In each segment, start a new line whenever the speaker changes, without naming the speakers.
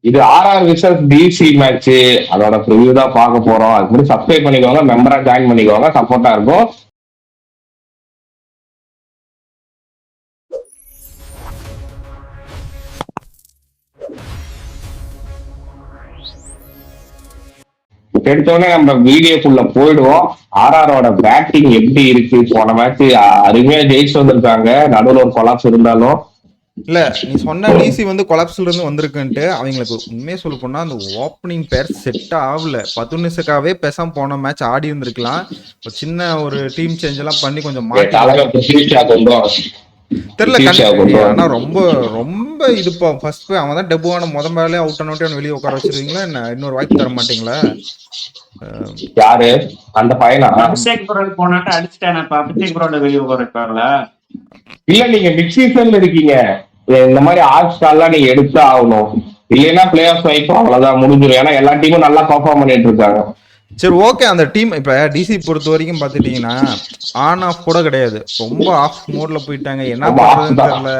இது RR versus DC match, அதோட preview தான் பார்க்க போறோம். அது மாதிரி சப்ஸ்கிரைப் பண்ணிக்கோங்க, மெம்பரா ஜாயின் பண்ணிக்கோங்க, சப்போர்ட்டா இருக்கும். எடுத்தோடனே நம்ம வீடியோக்குள்ள போயிடுவோம். ஆர்ஆரோட பேட்டிங் எப்படி இருக்கு? போன மேட்ச் அருமையா ஜெயிச்சு வந்திருக்காங்க, நடுவில் ஒரு கொலாப்ஸ் இருந்தாலும்.
இல்ல நீ சொன்ன டிசி வந்து கொலாப்ஸ்ல இருந்து வந்திருக்குன்ட்டு அவங்களுக்கு உண்மையே சொல்ல போனா அந்த ஓப்பனிங் பேர் செட் ஆகல. 10 நிமிஷக்காவே பேசாம போன மேட்ச் ஆடி இருந்திருக்கலாம். ஒரு சின்ன ஒரு டீம் சேஞ்ச் எல்லாம் பண்ணி கொஞ்சம் மாத்தி தெரியல. ஆனா ரொம்ப ரொம்ப இதுப்பா ஃபர்ஸ்ட் அவன் தான் டெபுவான முதல்ல அவுட் அண்ட் அவுட் வெளியே உட்கார வச்சிருக்கீங்களா என்ன? இன்னொரு வாய்ப்பு தர மாட்டீங்களா?
யாரு அந்த பையனா?
அபிஷேக் புரோட் போனாட்ட அடிச்சிட்டானப்பா. அபிஷேக் புரோட் வெளியே உட்கார வைப்பாங்கள?
இல்ல, நீங்க மிட் சீசன்ல இருக்கீங்க. இந்த மாதிரி ஆல் ஸ்டார்லாம் நீங்க எடுத்து ஆகணும். இல்லைன்னா பிளே ஆஃப் வைப்போம், அவ்வளவுதான் முடிஞ்சிடும். ஏன்னா எல்லா டீமும் நல்லா பர்ஃபார்ம் பண்ணிட்டு இருக்காங்க.
சரி ஓகே. அந்த டீம் இப்போ டிசி பொறுத்த வரைக்கும் பார்த்துட்டீங்கன்னா ஆன் ஆஃப் கூட கிடையாது, ரொம்ப ஆஃப் மோட்ல போயிட்டாங்க. என்ன பண்றதுன்னு தெரியல.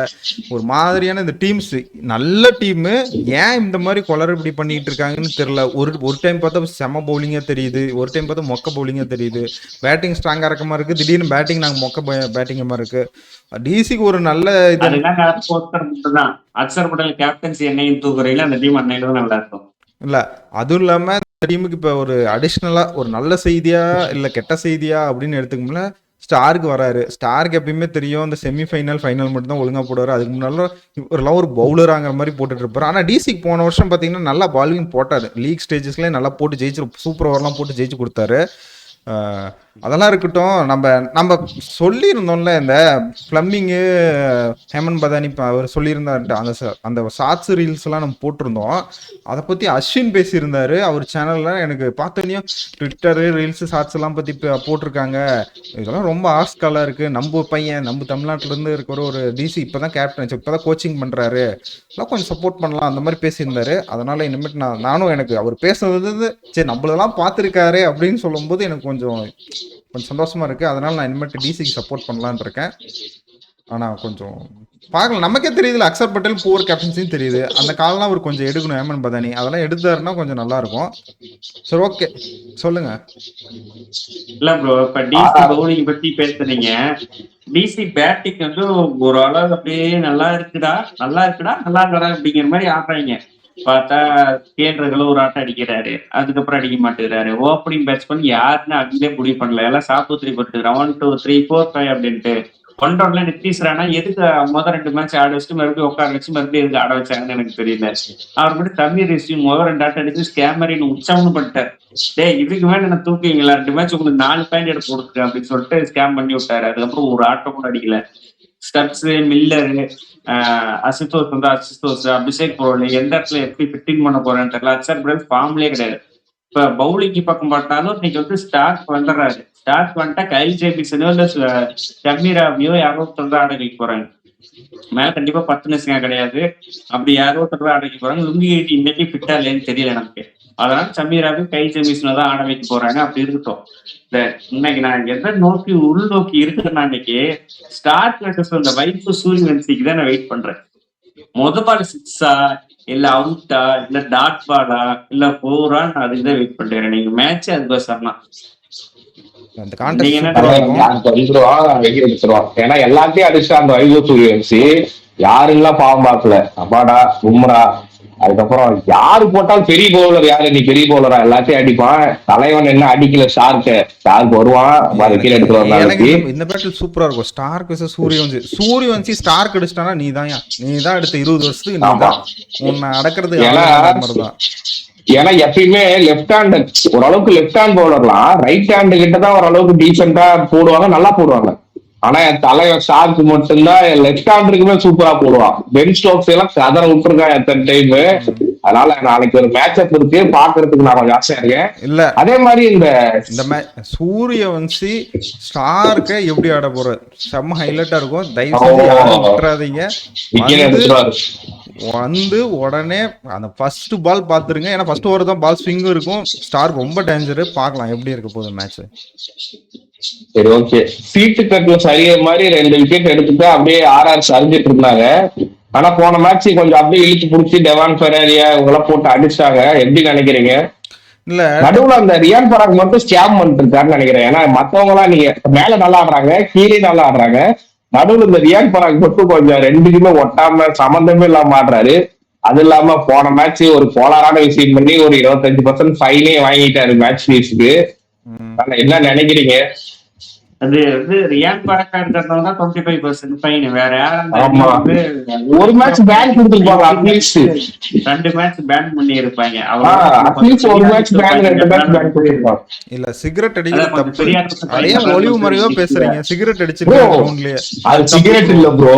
ஒரு மாதிரியான இந்த டீம்ஸ் நல்ல டீமு ஏன் இந்த மாதிரி குளறுபடி பண்ணிட்டு இருக்காங்கன்னு தெரியல. ஒரு டைம் பார்த்தா செம பவுலிங்கா தெரியுது, ஒரு டைம் பார்த்தா மொக்க பவுலிங்கா தெரியுது. பேட்டிங் ஸ்ட்ராங்கா இருக்க மாதிரி இருக்கு, திடீர்னு பேட்டிங் நாங்கள் மொக்க பேட்டிங் மாதிரி இருக்கு. டிசிக்கு ஒரு நல்ல இது
தான். அக்ஷர் பட்டேல் கேப்டன்சி என்னையும் தூக்குறையில அந்த டீம் அன்னையில தான் நல்லா இருக்கும்.
இல்ல அதுவும் இல்லாம டீமுக்கு இப்ப ஒரு அடிஷ்னலா ஒரு நல்ல செய்தியா இல்ல கெட்ட செய்தியா அப்படின்னு எடுத்துக்கோம்ல, ஸ்டாருக்கு வராரு. ஸ்டாருக்கு எப்பயுமே தெரியும் இந்த செமிஃபைனல் ஃபைனல் மட்டும் தான் ஒழுங்கா போடுவாரு. அதுக்கு முன்னால இவரெல்லாம் ஒரு பவுலராங்கிற மாதிரி போட்டுட்டு இருப்பாரு. ஆனா டிசிக்கு போன வருஷம் பாத்தீங்கன்னா நல்லா பாலிங் போட்டாரு. லீக் ஸ்டேஜஸ்ல நல்லா போட்டு ஜெயிச்சு, சூப்பர் ஓவர்லாம் போட்டு ஜெயிச்சு கொடுத்தாரு. அதெல்லாம் இருக்கட்டும். நம்ம சொல்லியிருந்தோம்ல இந்த பிளம்பிங்கு ஹேமன் பதானி அவர் சொல்லியிருந்தாரு. அந்த ஷார்ட்ஸ் ரீல்ஸ் எல்லாம் நம்ம போட்டிருந்தோம். அதை பத்தி அஸ்வின் பேசியிருந்தாரு அவர் சேனல்ல. எனக்கு பார்த்தோன்னே ட்விட்டரு ரீல்ஸ் ஷார்ட்ஸ் எல்லாம் பத்தி போட்டிருக்காங்க. இதெல்லாம் ரொம்ப ஆஸ்காலா இருக்கு. நம்ம பையன் நம்ம தமிழ்நாட்டுல இருந்து இருக்கிற ஒரு டிசி இப்பதான் கேப்டன், இப்பதான் கோச்சிங் பண்றாரு, எல்லாம் கொஞ்சம் சப்போர்ட் பண்ணலாம் அந்த மாதிரி பேசியிருந்தாரு. அதனால இனிமேட்டு நானும் எனக்கு அவர் பேசுறது சரி நம்மளெல்லாம் பார்த்துருக்காரு அப்படின்னு சொல்லும்போது எனக்கு கொஞ்சம் சந்தோஷமா இருக்கு. அதனால நான் இனிமேட்டு டிசிக்கு சப்போர்ட் பண்ணலான்னு இருக்கேன். ஆனா கொஞ்சம் பார்க்கலாம், நமக்கே தெரியுதுல அக்ஷர் பட்டேல் பூர் கேப்டன்சின்னு தெரியுது. அந்த காலம்லாம் அவர் கொஞ்சம் எடுக்கணும். ஹேமன் பதானி அதெல்லாம் எடுத்தாருன்னா கொஞ்சம் நல்லா இருக்கும். சரி ஓகே சொல்லுங்க.
இல்ல ப்ரோ, இப்ப டிசி பவுலிங் பத்தி பேசுறீங்க. டிசி பேட்டிங் வந்து ஒரு அளவு அப்படியே நல்லா இருக்குடா நல்லா இருக்கடா அப்படிங்கிற மாதிரி ஆடுறாங்க. பார்த்தா கேன்றர்களும் ஒரு ஆட்டம் அடிக்கிறாரு, அதுக்கப்புறம் அடிக்க மாட்டேங்கிறாரு. ஓப்பனிங் பேட்ஸ்மேன் யாருன்னு அவங்களே முடிவு பண்ணல, எல்லாம் சாப்புத்திரி போட்டுக்கிறான் 1 2 3 4 5 அப்படின்ட்டு. ஒன் ரவுண்ட்ல நிதிஷ் ராணா எதுக்கு முதல் 2 மேட்ச் ஆட வச்சுட்டு மறுபடியும் உட்கார வச்சு மறுபடியும் எதுக்கு ஆட வச்சாங்கன்னு எனக்கு தெரியல. அவர் மட்டும் தம்பி ரிஷி முதல் 2 ஆட்டம் அடிச்சு ஸ்கேமரின்னு உற்சாகம் பண்ணிட்டார். இதுக்கு மேல என்ன தூக்குவீங்களா, 2 மேட்ச் உங்களுக்கு 4 பாயிண்ட் எடுத்து கொடுக்குறேன் அப்படின்னு சொல்லிட்டு ஸ்கேம் பண்ணி விட்டாரு. அதுக்கப்புறம் ஒரு ஆட்டம் கூட அடிக்கல. ஸ்டப்ஸ், மில்லரு, அசுதோஸ், அபிஷேக் புரோட் எந்த இடத்துல எப்படி ஃபிட்டிங் பண்ண போறேன்னு தெரியல. அக்ஷர் பட்டேல் ஃபார்ம்லயே கிடையாது. இப்ப பவுலிங்க்கு பக்கம் பார்த்தாலும் இன்னைக்கு வந்து ஸ்டார்க் வந்துடுறாரு. ஸ்டார்க் வந்துட்டா கைல் ஜேபிசனோ இல்ல ஷமீராவையோ யாரோ ஒருத்தர் ஆட வைக்க போறாங்க. மேல கண்டிப்பா 10 நிமிஷம் கிடையாது, அப்படி யாரோ ஒருத்தர் ஆட வைக்க போறாங்க. லுங்கி இன்னைக்கு ஃபிட்டா இல்லைன்னு தெரியல நமக்கு. அதனால ஷமீராவையும் கைல் ஜேபிசனோ தான் ஆட வைக்க போறாங்க. அப்படி இருக்கட்டும். இன்னைக்கு நான் எதை நோக்கி உள்நோக்கி இருக்குன்னா, இன்னைக்கு ஸ்டார்க் வெர்சஸ் அந்த வைப்பு சூரியவன்சிக்கு தான் நான் வெயிட் பண்றேன். முத பால் 6ஆ இல்ல அவுட்டா இல்ல டாட் பாலா இல்ல 4ஆ நான் அதுக்குதான் வெயிட் பண்றேன். நீங்க மேட்ச் அது பேசறனா
ஏன்னா எல்லாத்தையும் அடிச்சு அந்த வைபவ் சூரியவன்சி யாருலாம் பாவம் பார்க்கல. அப்பாடா பும்ரா, அதுக்கப்புறம் யாரு போட்டாலும் பெரிய பவுலர் யாரு, நீ பெரிய பவுலரா எல்லாத்தையும் அடிப்பான். தலைவன் என்ன அடிக்கல, ஸ்டார்க் வருவான் கீழே எடுத்து.
இந்த பேட்டில் சூப்பரா இருக்கும். ஸ்டார்க் வெர்சஸ் சூரியவன்சி ஸ்டார்க் அடிச்சிட்டானா நீ தான் எடுத்த 20 வருஷத்துக்கு நீ தான் உன்னை அடக்கிறது.
ஏன்னா எப்பயுமே லெப்ட் ஹேண்ட் ஓரளவுக்கு லெப்ட் ஹேண்ட் பவுலர்லாம் ரைட் ஹேண்டு கிட்ட தான் ஓரளவுக்கு டீசெண்டா போடுவாங்க, நல்லா போடுவாங்க. ஆனா என் தலைவன் ஸ்டார்க் மட்டும்தான் லெப்ட் ஹேண்டருக்குமே சூப்பரா போடுவான். பென் ஸ்டோக்ஸ் எல்லாம் கதற விட்டுருக்கான் எத்தனை டைம். அதனால நாளைக்கு ஒரு மேட்ச் அப் இருக்கு, பாக்குறதுக்கு நான் கொஞ்சம் ஆசையா இருக்கேன். இல்ல அதே மாதிரி இந்த
சூரியவன்சி ஸ்டார்க்க எப்படி ஆட போறாரு செம்ம ஹைலைட்டா இருக்கும். தயவு செஞ்சு யாரும் விட்டுறாதீங்க. வந்து உடனே அந்த ஃபர்ஸ்ட் பால் பாத்துருங்க. ஏன்னா ஃபர்ஸ்ட் ஓவர் தான் பால் ஸ்விங்கும் இருக்கும். ஸ்டார்க் ரொம்ப டேஞ்சரு. பார்க்கலாம் எப்படி இருக்க போகுது மேட்ச்.
சரி ஓகே. சீட்டு கட்டுல சரியா மாதிரி 2 விக்கெட் எடுத்துட்டு அப்படியே ஆர்ஆர் சரிஞ்சிட்டு இருந்தாங்க. ஆனா போன மேட்ச் கொஞ்சம் அப்படியே இழுத்து புடிச்சு டெவான் ஃபெராரியா இவங்கெல்லாம் போட்டு அடிச்சாங்க. எப்படி நினைக்கிறீங்க?
இல்ல
நடுவுல அந்த ரியான் பராக் மட்டும் ஸ்கேம் பண்ணிட்டு இருக்காருன்னு நினைக்கிறேன். ஏன்னா மத்தவங்க எல்லாம் நீங்க மேல நல்லா ஆடுறாங்க, கீழே நல்லா ஆடுறாங்க. நடுவுல இந்த ரியான் பராக் மட்டும் கொஞ்சம் ரெண்டுக்குமே ஒட்டாம சம்பந்தமே இல்லாம ஆடுறாரு. அது இல்லாம போன மேட்ச் ஒரு கோளாறான விஷயம் பண்ணி ஒரு 25% ஃபைனே வாங்கிட்டாரு மேட்ச் ஃபீஸுக்கு. என்ன நினைக்கிறீங்க?
அது வந்து ரியான் பராக்கா இருக்கிறதுனால தான் 25% ஃபைன். வேற யாரும்
ஆமா. ஒரு மேட்ச் பேன் கொடுத்துருப்பாங்க, அட்லீஸ்ட்
2 மேட்ச் பேன் பண்ணி இருப்பாங்க.
அட்லீஸ்ட் ஒரு மேட்ச் பேன் 2 மேட்ச் பேன் பண்ணிருப்பாங்க.
இல்ல சிகரெட் அடிக்கிறது தப்பு. அதே ஒளிவு மறைவா பேசுறீங்க. சிகரெட் அடிச்சிருக்காங்க கிரவுண்ட்லயே.
அது சிகரெட் இல்ல ப்ரோ,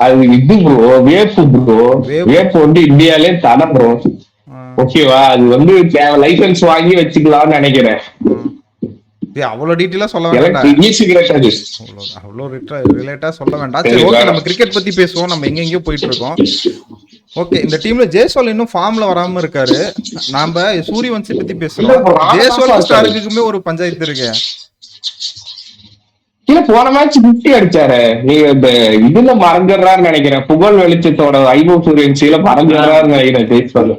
அது இது ப்ரோ, வேப்பு ப்ரோ. வேப்பு வந்து இந்தியாலே தடை ப்ரோ. ஓகேவா? அது வந்து லைசன்ஸ் வாங்கி வச்சுக்கலாம்னு நினைக்கிறேன்.
அவ்வளவு டீட்டெயிலா சொல்ல வேண்டாம், அவ்வளவு ரிலேட்டா சொல்ல வேண்டாம். சரி, ஓகே, நம்ம கிரிக்கெட் பத்தி பேசுவோம். நம்ம எங்கெங்கயோ போயிட்டு இருக்கோம். ஓகே, இந்த டீம்ல ஜெய்ஸ்வால் இன்னும் ஃபார்ம்ல வராம இருக்காரு. நாம சூரியவன்சி பத்தி பேசலாம். ஜெய்ஸ்வால் ஸ்டார்க்குமே ஒரு பஞ்சாயத்து இருக்கு.
இல்ல போன மேட்ச் 50 அடிச்சாரு. நீங்க இந்த இதுல மறந்துடுறாருன்னு நினைக்கிறேன். புகழ் வெளிச்சத்தோட வைபவ் சூரியவன்சியில மறந்துடுறாருன்னு நினைக்கிறேன் ஜெய்ஸ்வால்.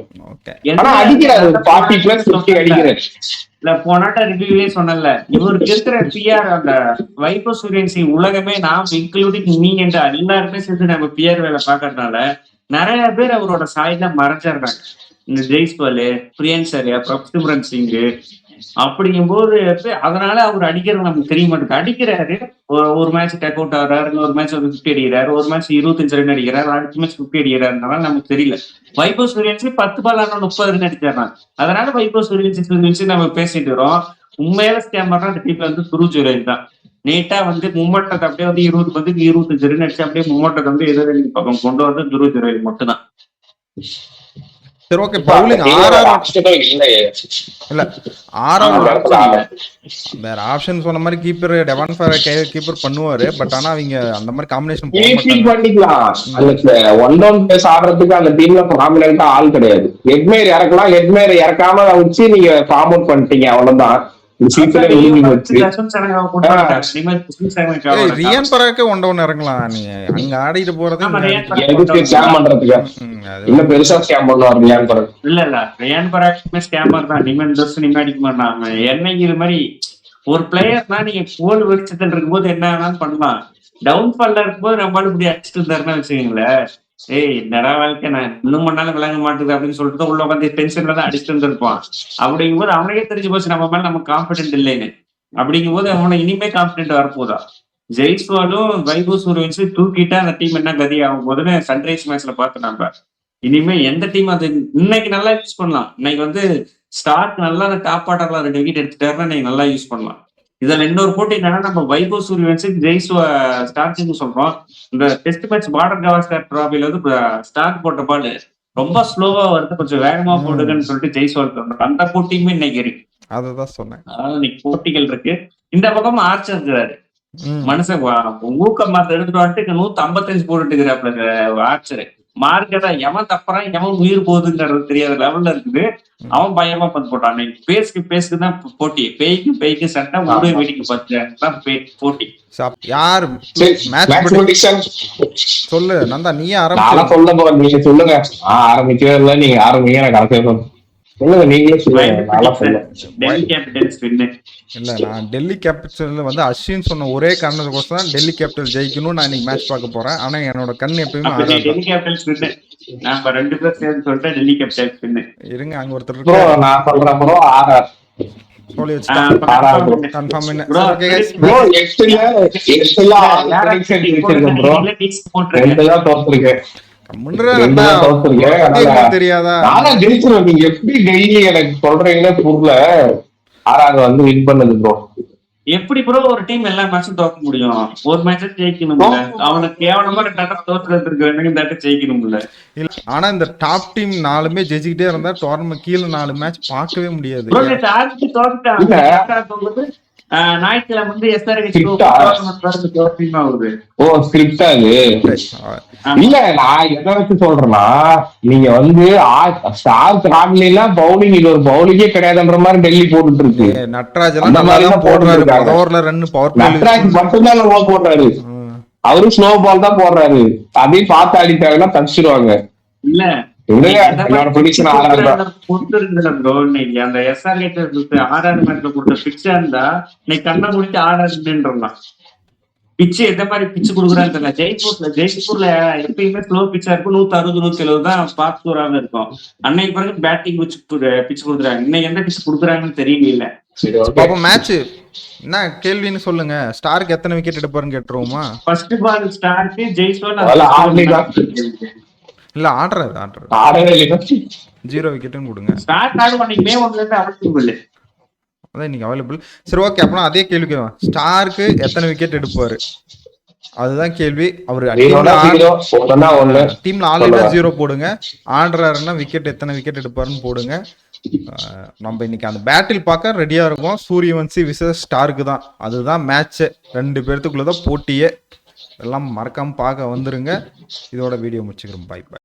ஆனா அடிக்கிறாரு, 40+50 அடிக்கிறாரு.
இல்ல போனாட்ட ரிவ்யூவே சொன்னல, இவருக்கு இருக்கிற பிஆர் அந்த வைபவ் சூரியவன்சி உலகமே நாம் இன்க்ளூடிங் நீ என்ற எல்லாருமே சேர்த்து நம்ம பிஆர் வேலை பாக்குறதுனால நிறைய பேர் அவரோட சாயில மறைஞ்சிடுறாங்க. இந்த ஜெய்ஸ்வால், பிரியன்சர், பிரப்சிம்ரன் சிங் அப்படிங்கும் போது அதனால அவர் அடிக்கிறது நமக்கு தெரிய மாட்டேங்குது. அடிக்கிறாரு, ஒரு மேட்ச் டக் அவுட் ஆகிறாரு, ஒரு மேட்ச் வந்து 50 அடிக்கிறாரு, ஒரு மேட்ச் 25 ரன் அடிக்கிறாரு, அடுத்த மேட்ச் 50 அடிக்கிறாருனால நமக்கு தெரியல. வைபவ் சூரியவன்சி 10 பால் ஆனா 30 ரன் அடிச்சாரான். அதனால வைபவ் சூரியவன்சி நம்ம பேசிட்டு வரோம். உண்மையில ஸ்கேமர்னா அந்த டீம்ல வந்து துருவ் ஜுரேல் தான். நேட்டா வந்து மும்மட்டத்தை அப்படியே வந்து 20 பந்துக்கு 25 ரன் அடிச்சு அப்படியே மும்மட்டத்தை வந்து எதிரணி பக்கம் கொண்டு வந்து துருவ் ஜுரேல் மட்டும் தான்.
சரி, ஓகே. பவுலிங் இல்ல வேற ஆப்ஷன் சொன்ன மாதிரி கீப்பர் டெவான் ஃபெராரி கீப்பர் பண்ணுவாரு. பட் ஆனா அவங்க அந்த மாதிரி காம்பினேஷன்
பண்ணிக்கலாம். ஒன் டவுன் பேஸ் ஆடுறதுக்கு அந்த டீம்ல ப்ராமினென்ட்டா ஆள் கிடையாது. ஹெட்மேயர் இறக்கலாம், ஹெட்மேயர் இறக்காம வச்சு நீங்க ஃபார்ம் அவுட் பண்ணிட்டீங்க, அவ்வளவுதான்.
ரியான் பராக்கே ஒன் டவுன் இறங்கலாம். நீங்க அங்க ஆடிட்டு போறது
பெருசா ஸ்கேம் பண்ணுவார் ரியான் பராக்.
இல்ல ரியான் பராக் ஸ்கேமர் தான். நிமன் தோஸ் நிமே அடிக்க மாட்டாங்க. என்னைக்கு இது மாதிரி ஒரு பிளேயர்னா நீங்க கோல் வெளிச்சத்தில் இருக்கும்போது என்ன வேணாலும் பண்ணலாம். டவுன் ஃபால்ல இருக்கும்போது நம்மளால இப்படி அடிச்சுட்டு இருந்தாருன்னா வச்சுக்கீங்களேன், ஏய் என்னடா வாழ்க்கை, நான் இன்னும் பண்ணாலும் விளங்க மாட்டுது அப்படின்னு சொல்லிட்டு உள்ள வந்து டென்ஷன்ல தான் அடிச்சுட்டு இருந்திருப்பான். அப்படிங்கும் போது அவனுக்கே தெரிஞ்சு போச்சு நம்ம மேல நம்ம கான்பிடென்ட் இல்லைன்னு. அப்படிங்கும் போது அவனை இனிமே கான்பிடென்ட் வரப்போதா. ஜெய்ஸ்வாலும் வைபவ் சூரியவன்சி தூக்கிட்டா அந்த டீம் என்ன கதி ஆகும் போதுன்னு சன்ரைஸ் மேட்ச்ல பார்த்து நம்ம இனிமே எந்த டீம் அது இன்னைக்கு நல்லா யூஸ் பண்ணலாம். இன்னைக்கு வந்து ஸ்டார்க் நல்லா அந்த காப்பாட்டர்லாம் 2 விக்கெட் எடுத்துட்டாருன்னா நீங்க நல்லா யூஸ் பண்ணலாம். இதுல இன்னொரு போட்டி என்னன்னா, நம்ம வைபவ் சூரியவன்சி ஸ்டார்க்னு சொல்றோம். இந்த டெஸ்ட் மேட்ச் பார்டர் கவாஸ்கர் டிராபில வந்து ஸ்டார்க் போட்ட பால் ரொம்ப ஸ்லோவா வருது, கொஞ்சம் வேகமா போடுதுன்னு சொல்லிட்டு ஜெய்ஸ்வால் சொல்றோம். அந்த போட்டியுமே இன்னைக்கு இருக்கு.
அததான் சொன்னேன்.
அதாவது இன்னைக்கு போட்டிகள் இருக்கு. இந்த பக்கம் ஆர்ச்சர் இருக்கிறாரு மனுஷன் ஊக்கம் மாத்த எடுத்துட்டு வந்துட்டு 155 போட்டுட்டு இருக்கிறாப்ல ஆர்ச்சரு. மார்க்கெட்டா எவன் தப்புறான் எவன் உயிர் போகுதுங்கிறது தெரியாத லெவல்ல இருக்குது. அவன் பயமா பந்து போட்டான். பேசுக்கு தான் போட்டி. பேய்க்கு சட்டை ஊரே வேடிக்கை பார்த்து போட்டி.
யார் சொல்லு நந்தா, நீ
நீங்க சொல்லுங்க. ஆரம்பிக்கவே இல்லை, நீங்க ஆரம்பிங்க. சொல்லுங்க, நீங்களே சொல்லுங்க.
இல்ல, நான் டெல்லி கேபிட்டல் வந்து அஸ்வின் சொன்ன ஒரே காரணத்துக்கோசம் தான் டெல்லி கேபிட்டல் ஜெயிக்கணும் நான் இன்னைக்கு மேட்ச் பார்க்க போறேன். ஆனா என்னோட கண் எப்பயுமே இருங்க. அங்க ஒருத்தர்
நான் சொல்றேன் ப்ரோ, ஆர்ஆர்
சொல்லி வச்சுட்டான். கன்ஃபார்ம் என்ன தெரியாதா?
நீங்க எப்படி டெய்லி எனக்கு சொல்றீங்களே புரியல. ஆறாவது வந்து வின் பண்ணது ப்ரோ.
எப்படி ப்ரோ ஒரு டீம் எல்லா மேட்சும் தோக்க முடியும்? ஒரு மேட்ச் ஜெயிக்கணும்ல. அவனுக்கு கேவலமா தோற்று ஜெயிக்கணும்ல.
இல்ல, ஆனா இந்த டாப் டீம் 4மே ஜெயிச்சுக்கிட்டே இருந்தா டோர்னமெண்ட் கீழே 4 மேட்ச் பார்க்கவே முடியாது.
ஞாயிற்றுக்கிழமை வந்து
இல்ல, நான் எதை வச்சு சொல்றேன்னா, நீங்க வந்து பவுலிங் இது ஒரு பவுலிங்கே கிடையாதுன்ற மாதிரி டெல்லி போட்டுட்டு இருக்கு.
நட்ராஜ் எல்லாம் போடுறாரு. ஓவர்ல ரன் பவர் பிளே
நட்ராஜ் மட்டும்தான் போடுறாரு. அவரும் ஸ்லோ பால் தான் போடுறாரு. அதையும் பார்த்து ஆடிட்டாங்கன்னா தப்பிச்சிருவாங்க.
இல்ல
இல்லையா
எந்த
என்னோட
மாதிரி
ப்ரொடிக்ஷன் ஆறாயிரம்.
பொறுத்து இருந்தது ப்ரோ. இன்னைக்கு அந்த SRH 6வது மேட்ச்ல கொடுத்த பிச்சா இருந்தா இன்னைக்கு கண்ணை முடிச்சு ஆடாதுன்றலாம். பிச்சு எந்த மாதிரி பிச்சு கொடுக்குறான்னு தெரியல. ஜெய்ப்பூர்ல எப்பயுமே ஸ்லோ பிச்சா இருக்கும். 160 170 தான் ஃபாஸ்ட் ஸ்கோராக இருக்கும். அன்னைக்கு பிறகு பேட்டிங் பிச்சு கொடுக்குறாங்க. இன்னைக்கு எந்த பிச்சு கொடுக்குறாங்கன்னு தெரியல.
சரி ஓகே.
பாப்போம் மேட்ச் என்ன கேள்வின்னு சொல்லுங்க. ஸ்டாருக்கு எத்தனை விக்கெட் எடுப்பாருன்னு கேட்டுருவோமா?
ஃபர்ஸ்ட் பால் ஸ்டார்ட் ஜெய்ஸ்வால்
அதெல்லாம் ஆடலையா?
இல்ல ஆடுறாரு
ஆடவே இல்லையா?
0 விக்கெட்னு கொடுங்க.
ஸ்டார்ட் ஆடும் அன்னைக்கு May 1 இருந்து அவசியம்
அதான் இன்னைக்கு அவைலபிள். சரி ஓகே, அப்பனா அதே கேள்வி கேட்கலாம். ஸ்டாருக்கு எத்தனை விக்கெட் எடுப்பாரு அதுதான் கேள்வி. அவரு டீம்ல ஆல்ரெடி 0 போடுங்க. ஆடுறாருன்னா விக்கெட் எத்தனை விக்கெட் எடுப்பாருன்னு போடுங்க. நம்ம இன்னைக்கு அந்த பேட்டில் பார்க்க ரெடியா இருக்கும். சூரியவன்சி விசஸ் ஸ்டாருக்கு தான். அதுதான் மேட்ச். 2 பேர்த்துக்குள்ளதான் போட்டியே. எல்லாம் மறக்காம பார்க்க வந்துருங்க. இதோட வீடியோ முடிச்சுக்கிறோம். பாய் பாய்.